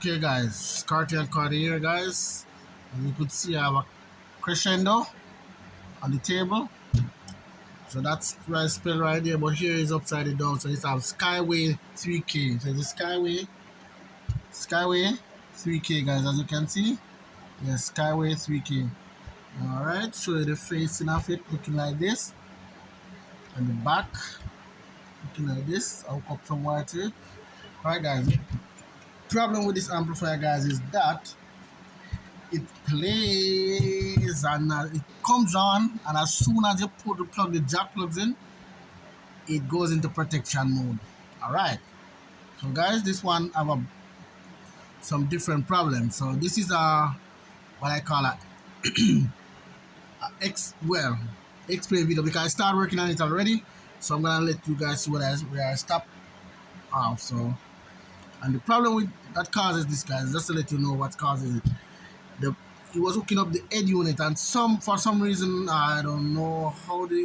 Okay guys, Cartier card here guys. As you could see I have a crescendo on the table. So that's right spell right there, but here is upside down. So it's have Skyway 3K. So it's Skyway 3K guys, as you can see. Yes, Skyway 3K. Alright, show you the facing of it looking like this. And the back looking like this. I'll hook up some wire to it. Alright guys. Problem with this amplifier guys is that it plays and it comes on, and as soon as you put the jack plugs in, it goes into protection mode. All right, so guys, this one have some different problems. So this is what I call a explain video, because I started working on it already, so I'm gonna let you guys see where I stop off. So, and the problem with that causes this, guys, just to let you know what causes it. He was hooking up the head unit, and for some reason I don't know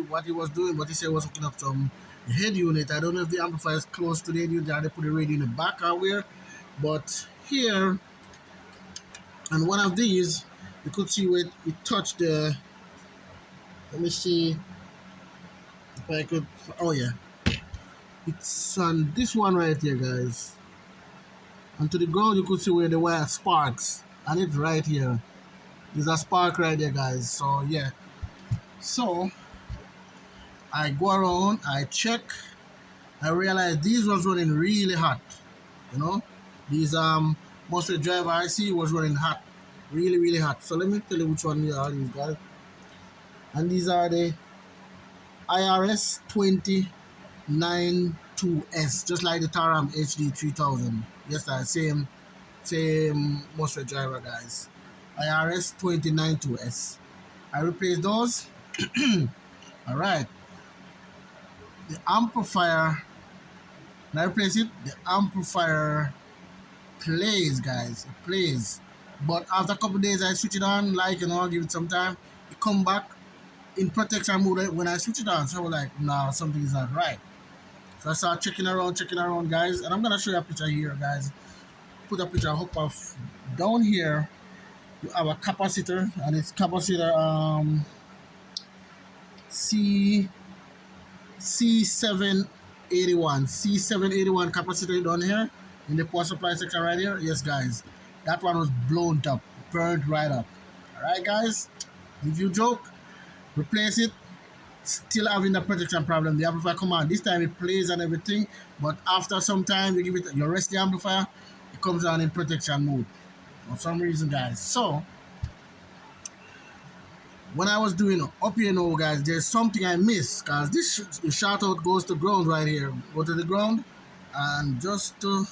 what he was doing, but he said he was hooking up some head unit. I don't know if the amplifier is close to the head unit, or they put the radio in the back or where. But here, and one of these, you could see where it touched the. Let me see if I could. Oh yeah, it's on this one right here, guys. And to the ground, you could see where the wire sparks, and it's right here. There's a spark right there, guys. So yeah, so I go around, I check, I realize these was running really hot. You know, these mostly driver IC was running hot, really hot. So let me tell you which one are these, guys. And these are the IRS 292S, just like the Taram HD 3000. Yes, that same mostly driver, guys. IRS 292S. I replaced those. All right. The amplifier, when I replace it, the amplifier plays, guys. It plays. But after a couple days, I switch it on, like, give it some time. It come back in protection mode when I switch it on. So I was like, nah, something is not right. So I start checking around, guys. And I'm going to show you a picture here, guys. Put a picture, hook off down here. You have a capacitor, and it's capacitor C781 capacitor down here in the power supply section right here. Yes, guys, that one was blown up, burned right up. All right, guys, if you joke, replace it. Still having the protection problem. The amplifier come on. This time it plays and everything, but after some time you rest the amplifier, it comes on in protection mode for some reason, guys. So when I was doing up here now, guys, there's something I missed, because this shout out goes to ground right here. Go to the ground, and just to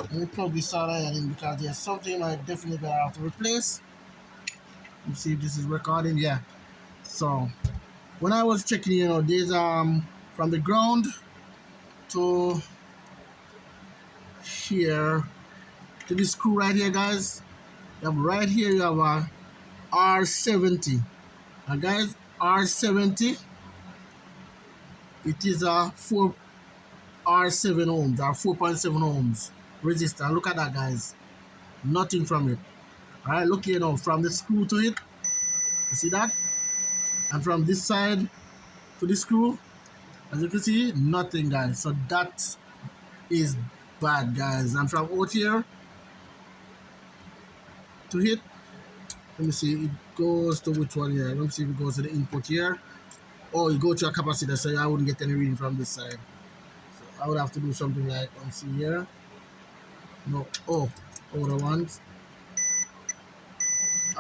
let me plug this solder in, because there's something I definitely gonna have to replace. Let me see if this is recording. Yeah. So when I was checking, there's from the ground to here to this screw right here, guys. Right here you have a R70. Now guys, R70, it is a 4 R7 ohms or 4.7 ohms resistor. Look at that, guys. Nothing from it. Alright, look here now, from the screw to it. You see that? And from this side to the screw, as you can see, nothing, guys. So that is bad, guys. And from out here to it, let me see, it goes to which one here? Let me see if it goes to the input here. Oh, it goes to a capacitor, so I wouldn't get any reading from this side. So I would have to do something like, let's see here. No, other ones.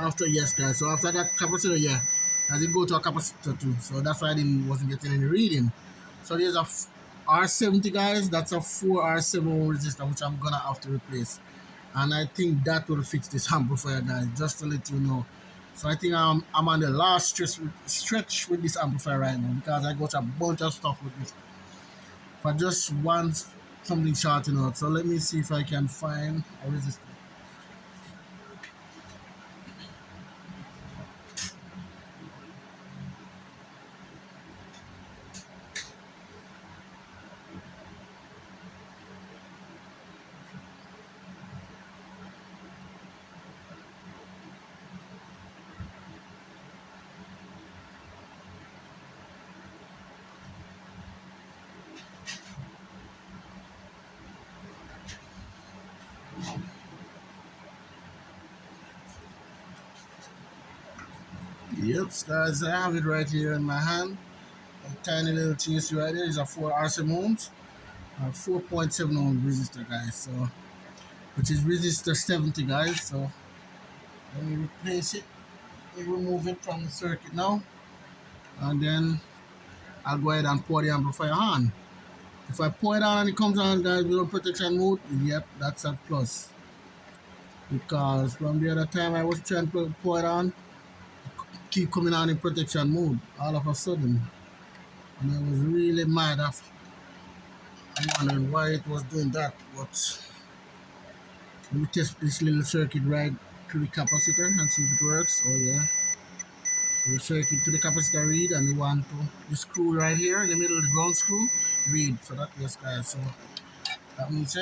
After, yes, guys. So after that capacitor, yeah, I did go to a capacitor too. So that's why I wasn't getting any reading. So there's a R70, guys. That's a 4 R7 resistor, which I'm gonna have to replace. And I think that will fix this amplifier, guys, just to let you know. So I think I'm on the last stretch with this amplifier right now, because I got a bunch of stuff with this. If I just want something shorting out. So let me see if I can find a resistor. Yep, guys, I have it right here in my hand. A tiny little TSU right there is a 4 RCM ohms, 4.7 ohm resistor, guys. So, which is resistor 70, guys. So, let me replace it. Remove it from the circuit now, and then I'll go ahead and pour the amplifier on. If I pour it on and it comes on, guys, without protection mode, yep, that's a plus. Because from the other time I was trying to pour it on, keep coming on in protection mode all of a sudden. And I was really mad after. I'm wondering why it was doing that. But let me test this little circuit right to the capacitor and see if it works. Oh yeah. The circuit to the capacitor read, and we want to the screw right here in the middle of the ground screw read. So that yes, guys. So that means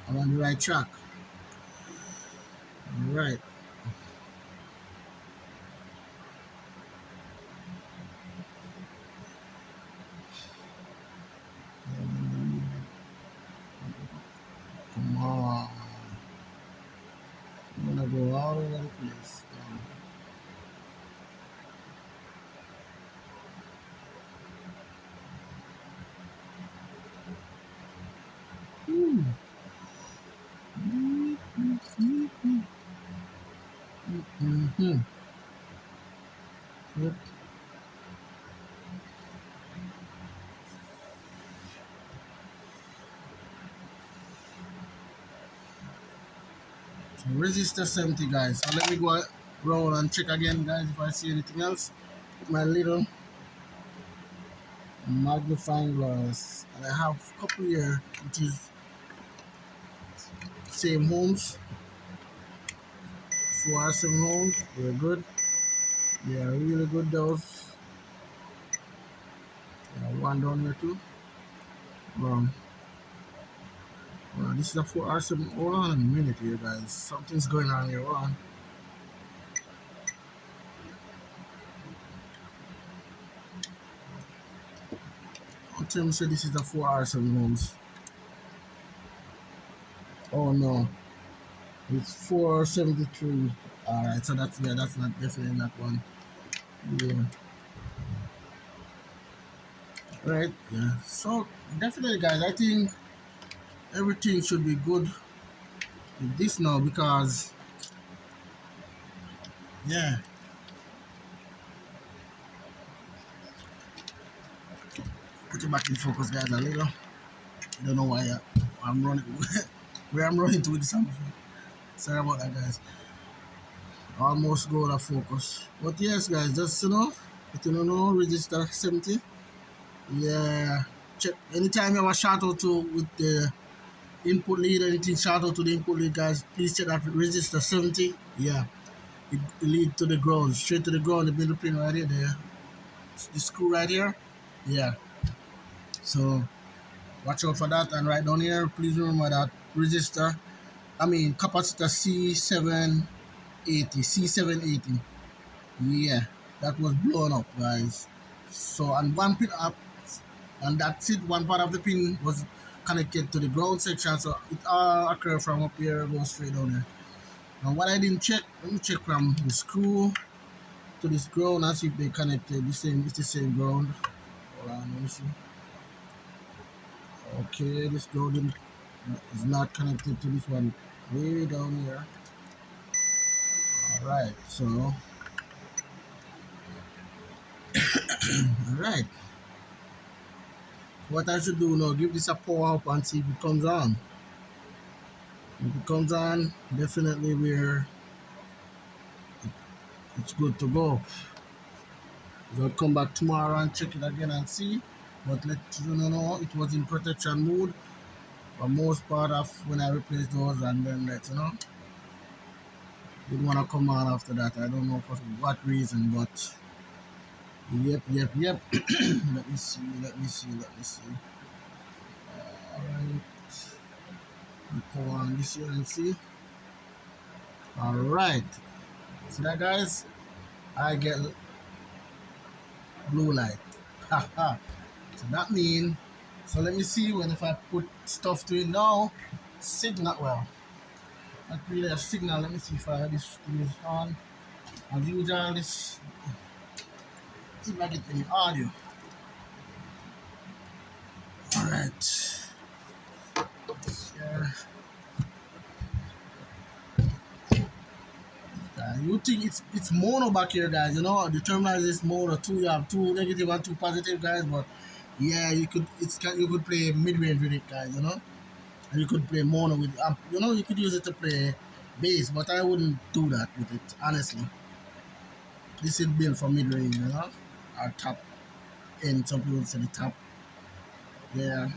I'm on the right track. All right. Come on. I'm gonna go all over the place. Mm-hmm. Yep. So resistor 70, guys. So let me go roll and check again, guys, if I see anything else. With my little magnifying glass, and I have a couple here, which is same homes. 4 homes. They're good. They are really good. Those. One down here too. Well, this is a 4 Hold on a minute here, guys. Something's going on here. Hold on. Don't tell me say this is a 4 homes. Oh no. It's 473. Alright, so that's that's not definitely not one. Yeah. Right, yeah. So definitely, guys, I think everything should be good with this now, because yeah. Put it back in focus, guys, a little. I don't know why I'm running where I'm running to with this amplifier. Sorry about that, guys. Almost go out of focus. But yes, guys, just if you don't know, resistor 70. Yeah. Check anytime you have a shout out to with the input lead or anything, shout out to the input lead, guys. Please check that resistor 70. Yeah. It lead to the ground, straight to the ground, the middle pin right here, the screw right here. Yeah. So watch out for that. And right down here, please remember that resistor, capacitor C780. Yeah, that was blown up, guys. So, and one pin up, and that's it. One part of the pin was connected to the ground section, so it all occurred from up here, goes straight down here. And what I didn't check, let me check from the screw to this ground and see if they connected. It's the same ground. Hold on, let me see. Okay, this ground is not connected to this one way down here. Alright, so alright. What I should do now, give this a power up and see if it comes on. If it comes on, definitely it's good to go. I'll come back tomorrow and check it again and see. But let you know, it was in protection mode for most part of when I replaced those, and then let you know. Didn't want to come on after that. I don't know for what reason, but yep. Let me see. Alright. Pull on this here and see. Alright. See that, guys? I get blue light. Haha. So that means So let me see when if I put stuff to it now. Signal, well, not really a signal. Let me see if I have this thing is on. As usual, this see if I get any audio. All right. Yeah. You think it's mono back here, guys? You know the terminal is this mono. Two, you have two negative and two positive, guys. But yeah, you could play mid range with it, guys. You know, and you could play mono with you know, you could use it to play bass, but I wouldn't do that with it, honestly. This is built for mid range, you know, or top end. Some people say the top. Yeah,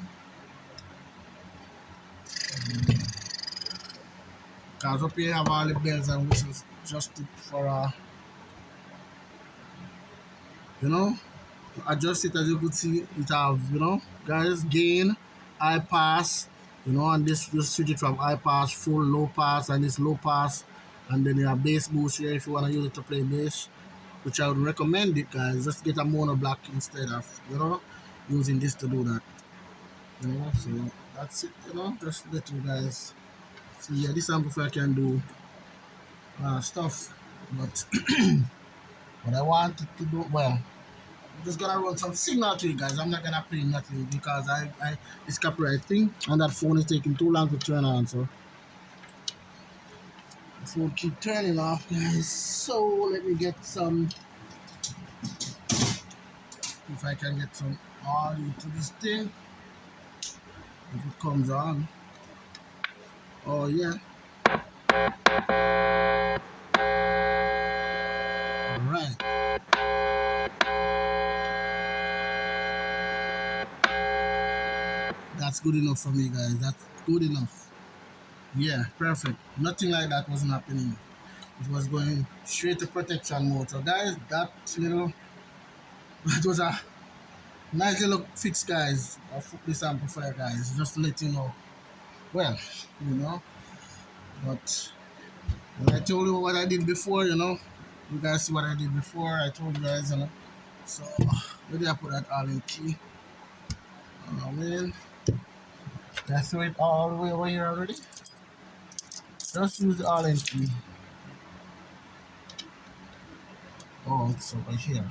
because up here have all the bells and whistles just for you know, adjust it. As you could see, it have, you know, guys, gain, high pass, you know, and this you switch it from high pass, full low pass, and this low pass, and then you have bass boost here if you want to use it to play bass, which I would recommend it, guys. Just get a mono block instead of, you know, using this to do that. You know, so that's it, you know, just let you guys see. Yeah, this amplifier can do stuff, but what I wanted to do, well, I'm just gonna run some signal to you guys. I'm not gonna play nothing because I it's copyright thing, and that phone is taking too long to turn on, so the phone keep turning off, guys. So let me get some, if I can get some audio to this thing, if it comes on. Oh yeah. All right. That's good enough for me, guys. That's good enough. Yeah, perfect. Nothing like that wasn't happening. It was going straight to protection mode. So guys, that little that was a nice little fix, guys, of this amplifier, guys. Just to let you know. Well, you know, but when I told you what I did before, you know, you guys see what I did before. I told you guys, you know. So where did I put that all in key? Oh man, did I throw it all the way over here already? Just use the all in key. Oh, it's over here.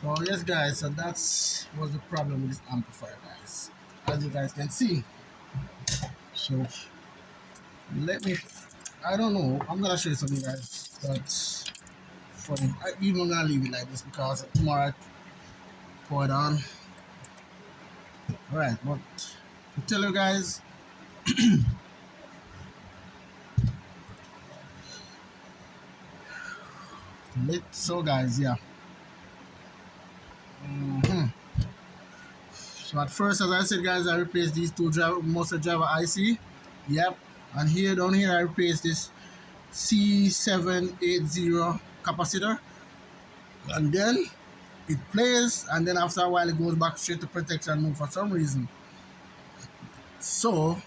So yes, guys. So that's was the problem with this amplifier, guys. As you guys can see. So let me. I don't know. I'm gonna show you something, guys. That's funny. I even gonna leave it like this because tomorrow I pour it on. All right, but to tell you guys, so guys, yeah. Mhm. So at first, as I said, guys, I replaced these two driver, Monster Driver IC. Yep. And here, down here, I replaced this C780 capacitor. And then it plays, and then after a while, it goes back straight to protection mode for some reason. So,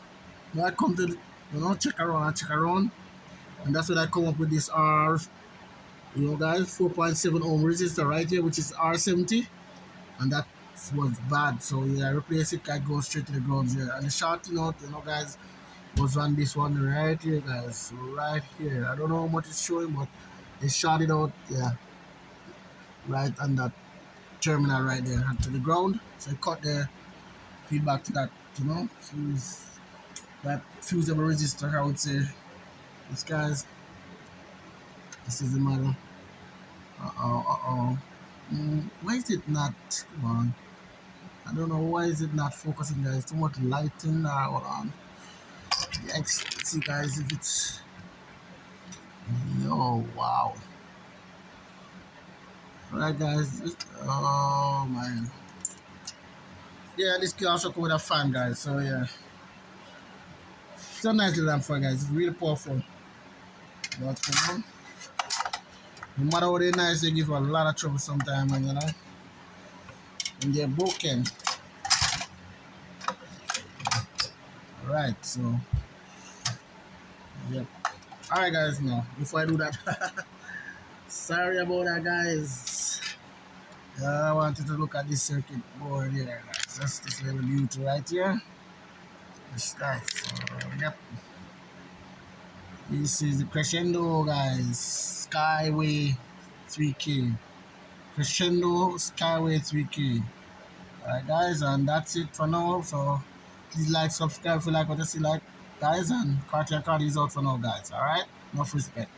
now I come to, you know, check around, and that's when I come up with this R, you know, guys, 4.7 ohm resistor right here, which is R70. And that was bad. So yeah, I replace it. I go straight to the ground here. And the shorting out, you know, guys, was on this one right here, guys, right here. I don't know how much it's showing, but they shot it out, yeah, right on that terminal right there to the ground. So it cut the feedback to that, you know, fuse, that fusible resistor. I would say, this guys, this is the matter. Why is it not? Come on. I don't know why is it not focusing, guys. Too much lighting. Hold on. Let's see, guys, if it's. Yo, wow. Alright, guys. Oh man. Yeah, this can also come with a fan, guys. So yeah, it's a nice little fan, guys. It's really powerful. But you know, no matter how they're nice, they give you a lot of trouble sometimes, and you know, when they're broken. Alright, so yep. Alright, guys. Now before I do that, sorry about that, guys. I wanted to look at this circuit board here, guys. Just this little beauty right here. This guys. So, yep. This is the Crescendo, guys. Skyway 3K. Crescendo Skyway 3K. Alright, guys, and that's it for now. So, please like, subscribe if you like what you see, like, guys, and Cartier Card is out for now, guys. Alright? Enough respect.